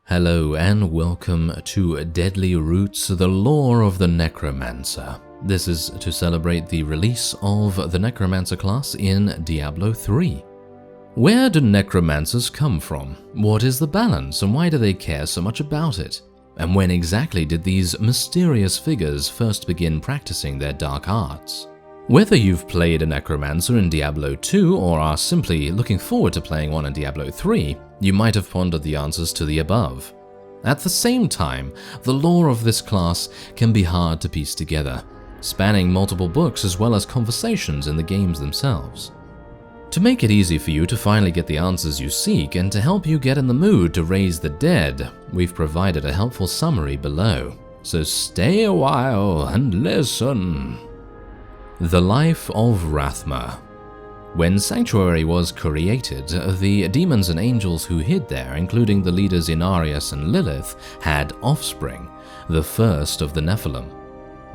Hello and welcome to Deadly Roots, the lore of the Necromancer. This is to celebrate the release of the Necromancer class in Diablo 3. Where do Necromancers come from? What is the balance and why do they care so much about it? And when exactly did these mysterious figures first begin practicing their dark arts? Whether you've played a Necromancer in Diablo 2 or are simply looking forward to playing one in Diablo 3, you might have pondered the answers to the above. At the same time, the lore of this class can be hard to piece together, spanning multiple books as well as conversations in the games themselves. To make it easy for you to finally get the answers you seek and to help you get in the mood to raise the dead, we've provided a helpful summary below. So stay a while and listen. The Life of Rasma. When Sanctuary was created, the demons and angels who hid there, including the leaders Inarius and Lilith, had offspring, the first of the Nephilim.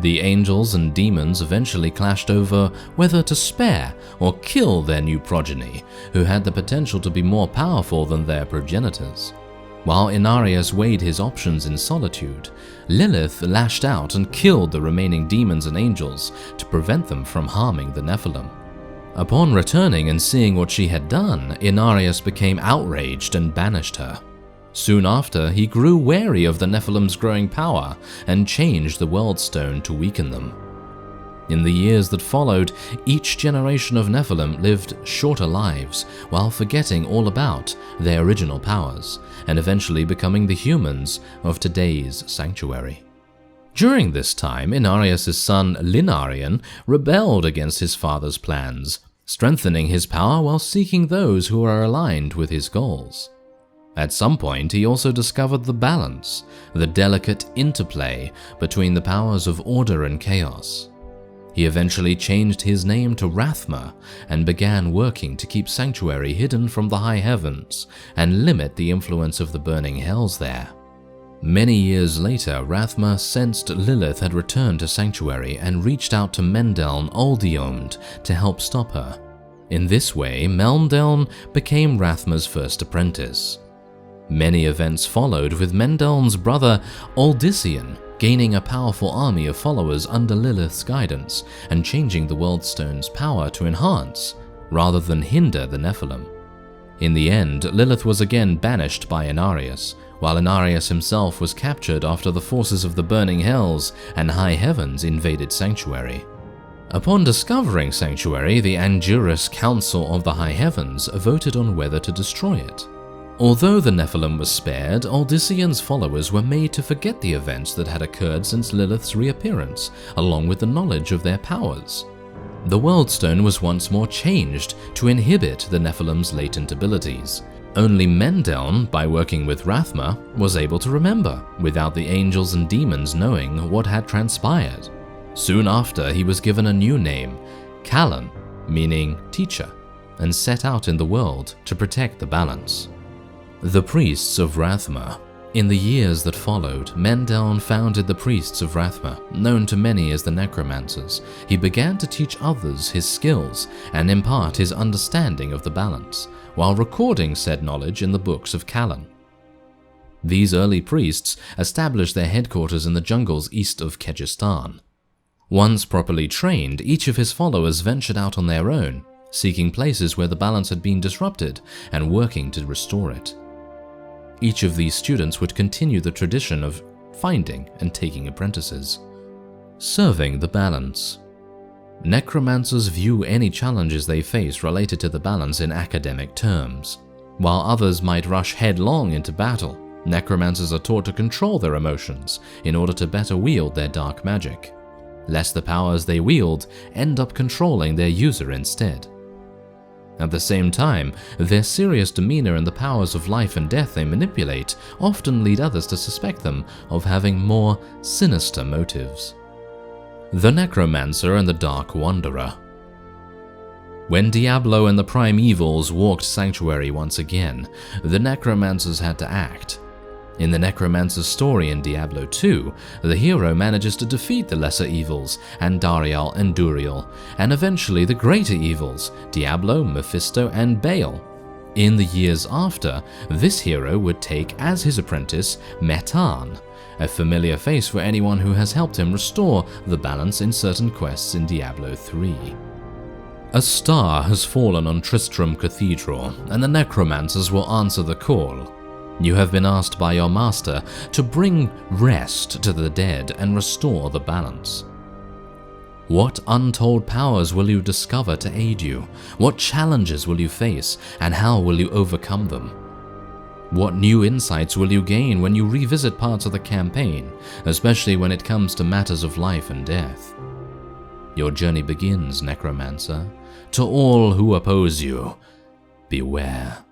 The angels and demons eventually clashed over whether to spare or kill their new progeny, who had the potential to be more powerful than their progenitors. While Inarius weighed his options in solitude, Lilith lashed out and killed the remaining demons and angels to prevent them from harming the Nephilim. Upon returning and seeing what she had done, Inarius became outraged and banished her. Soon after, he grew wary of the Nephilim's growing power and changed the World Stone to weaken them. In the years that followed, each generation of Nephilim lived shorter lives while forgetting all about their original powers and eventually becoming the humans of today's Sanctuary. During this time, Inarius' son Linarian rebelled against his father's plans, strengthening his power while seeking those who are aligned with his goals. At some point, he also discovered the balance, the delicate interplay between the powers of order and chaos. He eventually changed his name to Rasma and began working to keep Sanctuary hidden from the high heavens and limit the influence of the burning hells there. Many years later, Rasma sensed Lilith had returned to Sanctuary and reached out to Mendeln Oldiomd to help stop her. In this way, Mendeln became Rasma's first apprentice. Many events followed, with Mendeln's brother Oldician gaining a powerful army of followers under Lilith's guidance and changing the World Stone's power to enhance rather than hinder the Nephilim. In the end, Lilith was again banished by Inarius, while Inarius himself was captured after the forces of the Burning Hells and High Heavens invaded Sanctuary. Upon discovering Sanctuary, the Anjurus Council of the High Heavens voted on whether to destroy it. Although the Nephilim was spared, Oldician's followers were made to forget the events that had occurred since Lilith's reappearance, along with the knowledge of their powers. The World Stone was once more changed to inhibit the Nephilim's latent abilities. Only Mendeln, by working with Rasma, was able to remember, without the angels and demons knowing what had transpired. Soon after, he was given a new name, Callan, meaning teacher, and set out in the world to protect the balance. The Priests of Rasma. In the years that followed, Mendeln founded the Priests of Rasma, known to many as the Necromancers. He began to teach others his skills and impart his understanding of the balance, while recording said knowledge in the books of Callan. These early priests established their headquarters in the jungles east of Kyrgyzstan. Once properly trained, each of his followers ventured out on their own, seeking places where the balance had been disrupted and working to restore it. Each of these students would continue the tradition of finding and taking apprentices. Serving the balance. Necromancers view any challenges they face related to the balance in academic terms. While others might rush headlong into battle, Necromancers are taught to control their emotions in order to better wield their dark magic, lest the powers they wield end up controlling their user instead. At the same time, their serious demeanor and the powers of life and death they manipulate often lead others to suspect them of having more sinister motives. The Necromancer and the Dark Wanderer. When Diablo and the Primevals walked Sanctuary once again, the Necromancers had to act. In the Necromancer's story in Diablo 2, the hero manages to defeat the lesser evils, Andariel and Duriel, and eventually the greater evils, Diablo, Mephisto, and Baal. In the years after, this hero would take as his apprentice Metan, a familiar face for anyone who has helped him restore the balance in certain quests in Diablo 3. A star has fallen on Tristram Cathedral, and the Necromancers will answer the call. You have been asked by your master to bring rest to the dead and restore the balance. What untold powers will you discover to aid you? What challenges will you face, and how will you overcome them? What new insights will you gain when you revisit parts of the campaign, especially when it comes to matters of life and death? Your journey begins, Necromancer. To all who oppose you, beware.